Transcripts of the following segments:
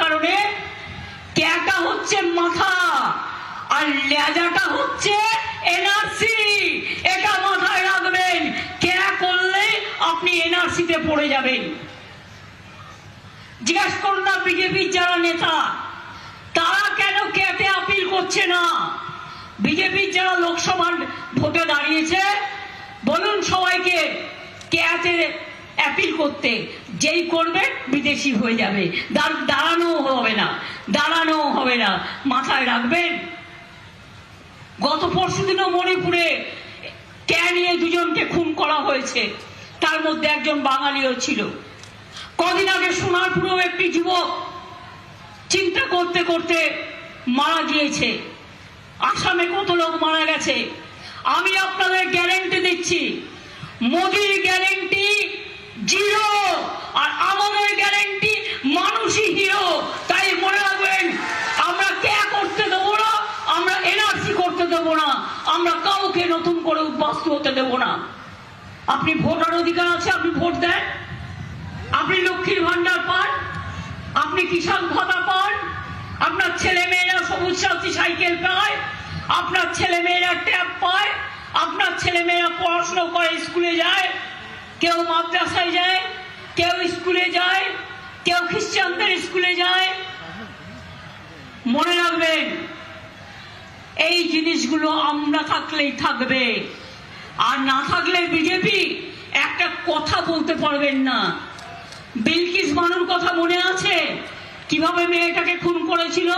কারণে ক্যাটা হচ্ছে মাথা আর লেজাটা হচ্ছে এনআরসি। এটা মাথায় রাখবেন, ক্যা করলে আপনি এনআরসিতে পড়ে যাবেন। জিজ্ঞাসা করুন না বিজেপির যারা নেতা তারা কেন ক্যাতে আপিল করছে না? বিজেপির যারা লোকসভার ভোটে দাঁড়িয়েছে বলুন সবাইকে ক্যাতে অ্যাপিল করতে, যেই করবে বিদেশি হয়ে যাবে, দাঁড়ানো হবে না, মাথায় রাখবেন। গত পরশুদিনও মণিপুরে ক্যা নিয়ে দুজনকে খুন করা হয়েছে, তার মধ্যে একজন বাঙালিও ছিল। কদিন আগে সোনারপুরেও একটি যুবক চিন্তা করতে করতে মারা গিয়েছে। আসামে কত লোক মারা গেছে। আমি আপনাদের গ্যারেন্টি দিচ্ছি, মোদির গ্যারেন্টি জিরো আর আমাদের গ্যারেন্টি মানুষই হিরো। তাই মনে রাখবেন, আমরা ক্যা করতে দেবো না, আমরা এনআরসি করতে দেবো না, আমরা কাউকে নতুন করে উদ্বাস্তু হতে দেবো না। আপনি ভোটার অধিকার আছে, আপনি ভোট দেন, আপনি লক্ষ্মীর ভান্ডার পান, আপনি কিষাণ ভাতা পান, আপনার ছেলে মেয়েরা সবুজ সাথী সাইকেল পায়, আপনার ছেলে মেয়েরা ট্যাব পায়, আপনার ছেলে মেয়েরা পড়াশোনা করে স্কুলে যায়, কেউ মাদ্রাসায় যায়, কেউ স্কুলে যায়, কেউ খ্রিস্টানদের স্কুলে যায়। মনে রাখবেন, এই জিনিসগুলো আমরা থাকলেই থাকবে, আর না থাকলে বিজেপি একটা কথা বলতে পারবেন না। বিলকিস বানুর কথা মনে আছে? কিভাবে মেয়েটাকে খুন করেছিল?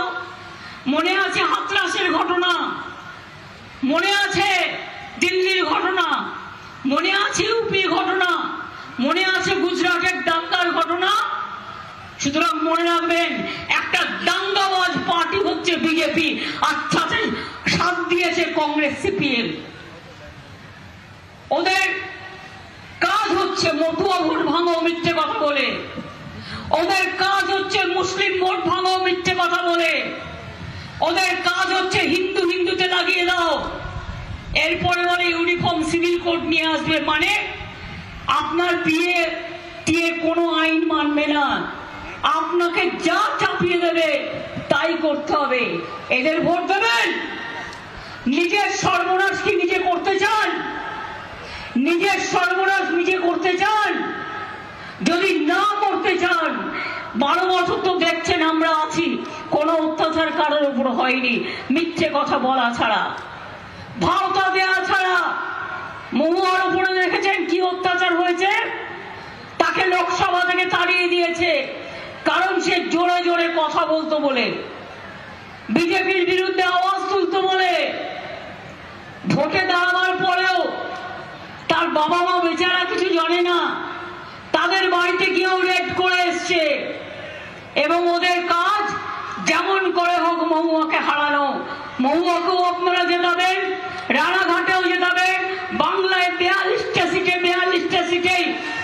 মনে আছে হাতরাসের ঘটনা? মনে আছে দিল্লির ঘটনা? মনে আছে ইউপির ঘটনা? মনে আছে গুজরাটের দাঙ্গার ঘটনা? সুতরাং মনে রাখবেন, একটা দাঙ্গাবাজ পার্টি হচ্ছে বিজেপি, আর সাথে সাথ দিয়েছে কংগ্রেস সিপিএম। ওদের কাজ হচ্ছে মতুয়া ভোট ভাঙো মিথ্যে কথা বলে, ওদের কাজ হচ্ছে মুসলিম ভোট ভাঙো মিথ্যে কথা বলে, ওদের কাজ হচ্ছে হিন্দু হিন্দুতে লাগিয়ে দাও। এরপরে বলে ইউনিফর্ম সিভিল কোড নিয়ে আসবে, মানে আপনার বিয়ে দিয়ে কোনো আইন মানবে না, আপনাকে যা চাপিয়ে দেবে তাই করতে হবে। এদের ভোট দেবেন? নিজের সর্বনাশ কি নিজে করতে চান? নিজের সর্বনাশ নিজে করতে চান? যদি না করতে চান, 12 বছর তো দেখছেন আমরা আছি, কোনো অত্যাচার কারোর উপর হয়নি, মিথ্যে কথা বলা ছাড়া, ভাওতা দেওয়া ছাড়া। মহুয়ার উপরে দেখেছেন কি অত্যাচার হয়েছে? তাকে লোকসভা থেকে তাড়িয়ে দিয়েছে, কারণ সে জোরে জোরে কথা বলতো বলে, বিজেপির বিরুদ্ধে আওয়াজ তুলতো বলে। ভোটে দাঁড়াবার পরেও তার বাবা মা বেচারা কিছু জানে না, তাদের বাড়িতে গিয়েও রেড করে এসছে, এবং ওদের কাজ যেমন করে হোক মহুয়াকে হারানো। মহুয়াকেও আপনারা জেতাবেন, রানাঘাটেও জেতাবেন, বাংলায় 42টা সিটে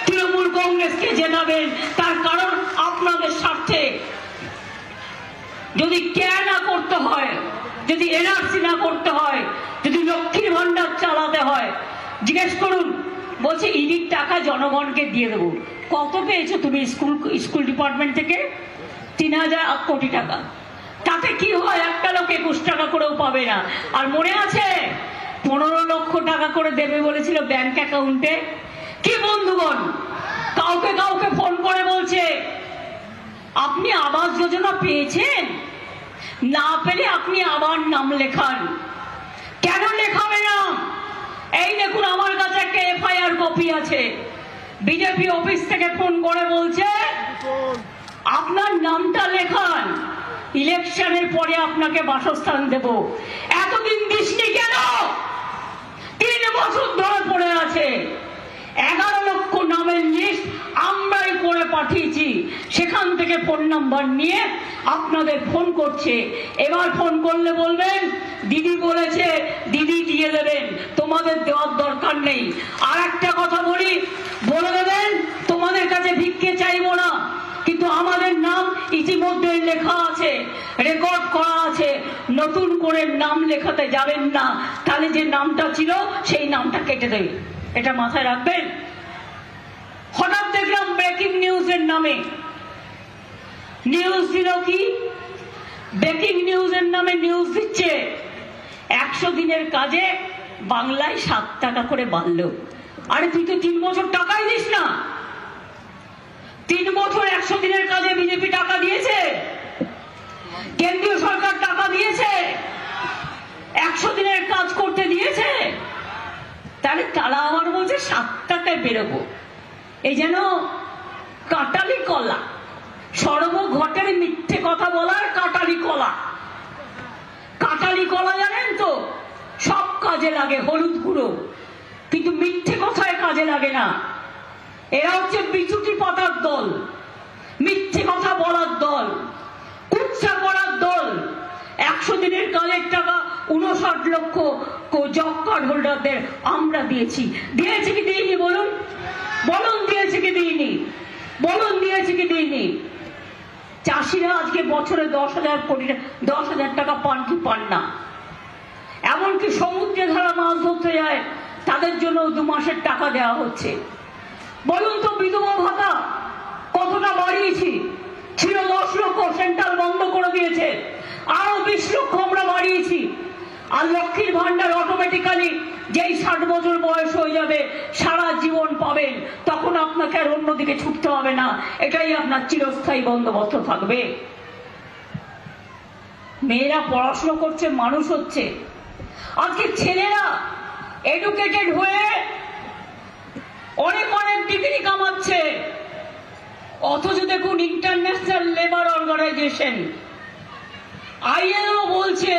তৃণমূল কংগ্রেসকে জেতাবেন। তার কারণ আপনাদের স্বার্থে। যদি ক্যা না করতে হয়, যদি এনআরসি না করতে হয়, যদি লক্ষ্মীর ভান্ডার চালাতে হয়, জিজ্ঞেস করুন, বলছে ইডির টাকা জনগণকে দিয়ে দেবো। কত পেয়েছো তুমি স্কুল ডিপার্টমেন্ট থেকে? 3000 কোটি টাকা। তাতে কি হয়? একটা লোক 21 টাকা করেও পাবে না। আর মনে আছে 15 লক্ষ টাকা করে দেবে বলেছিল ব্যাংক অ্যাকাউন্টে। কি বন্ধুগণ, কাউকে কাউকে ফোন করে বলছে আপনি আবাস যোজনা পেয়েছেন? না পেলে আপনি আবার নাম লেখান। কেন লেখাবে না? এই দেখুন, আমার কাছে একটা এফআইআর কপি আছে। বিজেপি অফিস থেকে ফোন করে বলছে আপনার নামটা লেখান, ইলেকশনের পরে আপনাকে বাসস্থান দেব। এতদিন দিসনি কেন? 3 বছর ধরে পড়ে আছে। 11 লক্ষ নামের লিস্ট আমরাই করে পাঠিয়েছি, সেখান থেকে ফোন নাম্বার নিয়ে আপনাদের ফোন করছে। এবার ফোন করলে বলবেন দিদি বলেছে, দিদি দিয়ে দেবেন, তোমাদের দেওয়ার দরকার নেই। আর একটা কথা বলে দেবেন তোমাদের কাছে ভিক্ষে চাইবো না, কিন্তু আমাদের নাম ইতিমধ্যে লেখা আছে, রেকর্ড করা আছে, নতুন করে নাম লেখাতে যাবেন না, তাহলে যে নামটা ছিল সেই নামটা কেটে দেবে। এটা মাথায় রাখবেন। হঠাৎ দেখলাম ব্রেকিং নিউজের নামে নিউজ দিল কি? ব্রেকিং নিউজের নামে নিউজ দিচ্ছে 100 দিনের কাজে বাংলায় 7 টাকা করে বাড়লো। আরে তুই তো 3 বছর টাকাই দিস না। 3 বছর 100 দিনের কাজে বিজেপি টাকা দিয়েছে, কেন্দ্রীয় সরকার টাকা দিয়েছে, 100 দিনের কাজ করতে দিয়েছে। তাহলে তারা আমার বলছে 7 টাকায় বেরোবো। এই যেন কাটালি কলা, সর্বঘটের মিথ্যে কথা বলার কাটালি কলা। কাটালি কলা জানেন তো, সব কাজে লাগে, হলুদ গুঁড়ো, কিন্তু মিথ্যে কথায় কাজে লাগে না। এরা হচ্ছে বিচুটি পাতার দল, মিথ্যে কথা বলার দল, কুৎসা করার দল। 100 দিনের কাজের টাকা 59 লক্ষ জব কার্ড হোল্ডারদের আমরা দিয়েছি। দিয়েছি কি দিইনি বলুন? বলুন দিয়েছি কি দিইনি? বলুন দিয়েছি কি দিইনি? চাষিরা আজকে বছরে 10,000 টাকা পান কি পান না? এমনকি সমুদ্রে যারা মাছ ধরতে যায় তাদের জন্য 2 মাসের টাকা দেওয়া হচ্ছে। বলুন তো বিধবা ভাতা কতটা বাড়িয়েছি? ছিল 10 লক্ষ, সেন্ট্রাল বন্ধ করে দিয়েছে, আরো 20 লক্ষ আমরা বাড়িয়েছি। আর লক্ষ্মীর ভান্ডার অটোমেটিক্যালি যেই 60 বছর বয়স হয়ে যাবে সারা জীবন পাবেন, তখন আপনাকে আর অন্যদিকে ছুটতে হবে না, এটাই আপনার চিরস্থায়ী বন্দোবস্ত থাকবে। মেয়েরা পড়াশোনা করছে, মানুষ হচ্ছে। আজকে ছেলেরা এডুকেটেড হয়ে অনেক অনেক ডিগ্রি কামাচ্ছে, অথচ দেখুন ইন্টারন্যাশনাল লেবার অর্গানাইজেশন ILO বলছে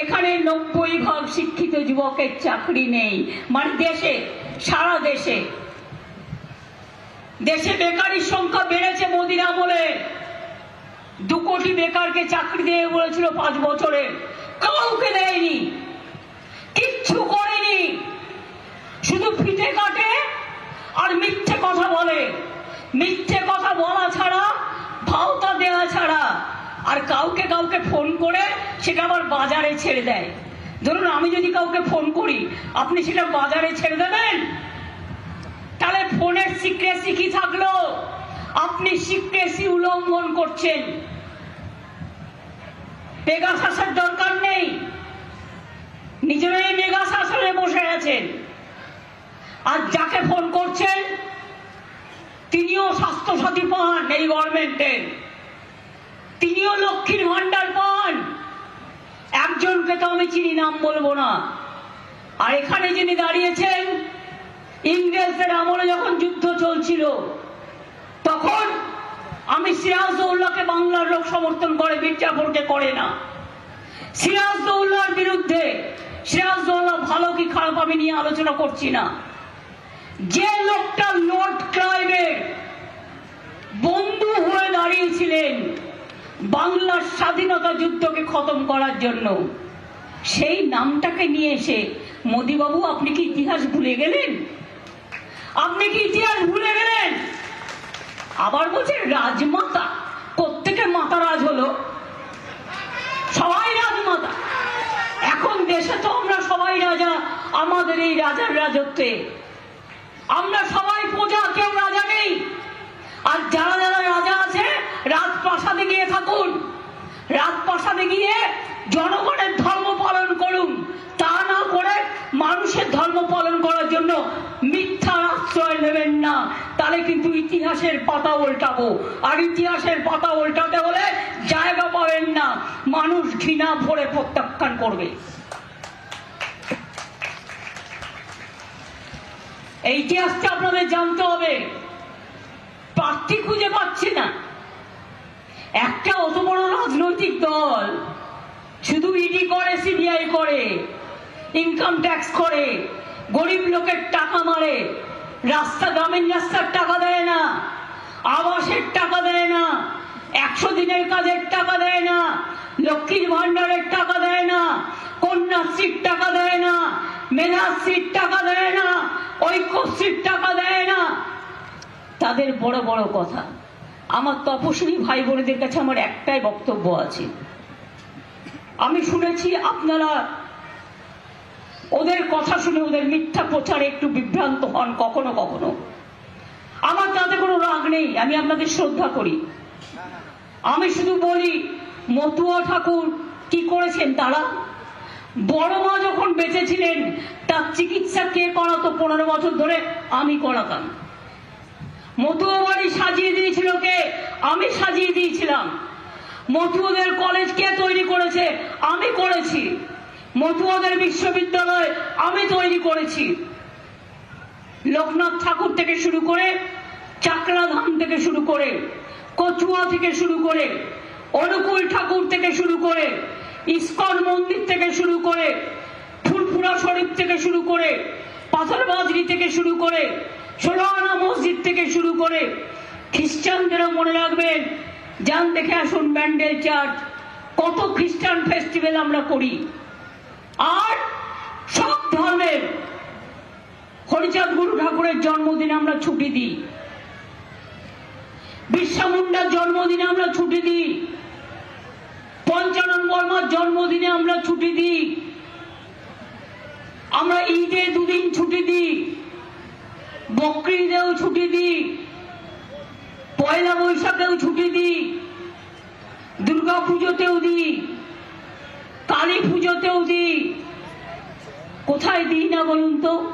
এখানে 90% শিক্ষিত যুবকের চাকরি নেই। মানে দেশে, সারা দেশে বেকারির সংখ্যা বেড়েছে মোদির আমলে। 2 কোটি বেকারকে চাকরি দিয়ে বলেছিল 5 বছরে, কাউকে দেয়নি, কিচ্ছু করেনি, শুধু ফিতে কাটে আর মিথ্যে কথা বলে। মিথ্যে কথা বলা ছাড়া, ভাওতা দেওয়া ছাড়া, আর কাউকে ফোন করে সেটা আবার বাজারে ছেড়ে দেয়। ধরুন আমি যদি কাউকে ফোন করি, আপনি সেটা বাজারে ছেড়ে দেবেন? তাহলে ফোনের সিক্রেসি কি থাকলো? আপনি সিক্রেসি উল্লঙ্ঘন করছেন। পেগাসাসের দরকার নেই, নিজেরাই মেগাসাসনে বসে আছেন। আর যাকে ফোন করছেন তিনিও স্বাস্থ্যসাথী পান এই গভর্নমেন্টের, তিনিও লক্ষ্মীর ভান্ডার পান। একজনকে তো আমি চিনি, নাম বলবো না। আর এখানে যিনি দাঁড়িয়েছেন, ইংরেজদের আমলে যখন যুদ্ধ চলছিল তখন আমি সিরাজউদ্দৌলাকে বাংলার লোক সমর্থন করে, মির্জাফরকে করে না। সিরাজউদ্দৌলার বিরুদ্ধে, সিরাজউদ্দৌলা ভালো কি খারাপ আমি নিয়ে আলোচনা করছি না। যে লোকটা লর্ড ক্লাইভের বন্ধু হয়ে দাঁড়িয়েছিলেন বাংলার স্বাধীনতা যুদ্ধকে খতম করার জন্য, সেই নামটাকে নিয়ে এসে মোদিবাবু আপনি কি ইতিহাস ভুলে গেলেন? আপনি কি ইতিহাস ভুলে গেলেন? আবার বলছেন রাজমাতা। কোত্থেকে মাতা রাজ হলো? সবাই রাজমাতা। এখন দেশে তো আমরা সবাই রাজা, আমাদের এই রাজার রাজত্বে আমরা সবাই প্রজা, কেউ রাজা নেই। আর যারা যারা রাজা আছে রাজপ্রাসাদে গিয়ে থাকুন, রাজপ্রাসাদে গিয়ে জনগণের ধর্ম পালন করুন। তা না করে মানুষের ধর্ম পালন করার জন্য মিথ্যার আশ্রয় নেবেন না, তাহলে কিন্তু ইতিহাসের পাতা উল্টাবো। আর ইতিহাসের পাতা উল্টাতে হলে জায়গা পাবেন না, মানুষ ঘৃণা ভরে প্রত্যাখ্যান করবে। এই ইতিহাসটা আপনাদের জানতে হবে। প্রার্থী খুঁজে পাচ্ছে না। একটা অত বড় রাজনৈতিক দল শুধু ইডি করে, সিবিআই করে, ইনকাম ট্যাক্স করে, গরিব লোকের টাকা মারে, রাস্তা, গ্রামীণ রাস্তার টাকা দেয় না, আবাসের টাকা দেয় না, 100 দিনের কাজের টাকা দেয় না, লক্ষ্মীর ভান্ডারের টাকা দেয় না, কন্যাশ্রীর টাকা দেয় না, মেধাশ্রীর টাকা দেয় না, ঐক্যশ্রীর টাকা দেয় না। তাদের বড় বড় কথা। আমার তপশিলি ভাই বোনেদের কাছে আমার একটাই বক্তব্য আছে। আমি শুনেছি আপনারা ওদের কথা শুনে, ওদের মিথ্যা প্রচারে একটু বিভ্রান্ত হন কখনো কখনো। আমার তাতে কোনো রাগ নেই, আমি আপনাদের শ্রদ্ধা করি। আমি শুধু বলি, মতুয়া ঠাকুর কি করেছেন তারা? বড় মা যখন বেঁচে ছিলেন তার চিকিৎসা কে করাতো? 15 বছর ধরে আমি করাতাম। মতুয়া বাড়ি সাজিয়ে দিয়েছিল কে? আমি সাজিয়ে দিয়েছিলাম। মতুয়াদের কলেজ কে তৈরি করেছে? আমি করেছি। মতুয়াদের বিশ্ববিদ্যালয় আমি তৈরি করেছি। লোকনাথ ঠাকুর থেকে শুরু করে, চাকলা ধাম থেকে শুরু করে, কচুয়া থেকে শুরু করে, অনুকূল ঠাকুর থেকে শুরু করে, ইস্কন মন্দির থেকে শুরু করে, ফুরফুরা শরীফ থেকে শুরু করে, পাথরবাজরি থেকে শুরু করে, 16 আনা মসজিদ থেকে শুরু করে, খ্রিস্টানদেরও মনে রাখবেন, যান দেখে আসুন ব্যান্ডেল চার্চ, কত খ্রিস্টান ফেস্টিভ্যাল আমরা করি। আর সব ধর্মের হরিচাঁদ গুরু ঠাকুরের জন্মদিনে আমরা ছুটি দিই, বিরসা মুন্ডার জন্মদিনে আমরা ছুটি দিই, পঞ্চানন বর্মার জন্মদিনে আমরা ছুটি দিই, আমরা ঈদে 2 দিন ছুটি দিই, বকরিদেও ছুটি দিই, পয়লা বৈশাখেও ছুটি দিই, দুর্গা পুজোতেও দিই, কালী পুজোতেও দিই। কোথায় দিই না বলুন তো?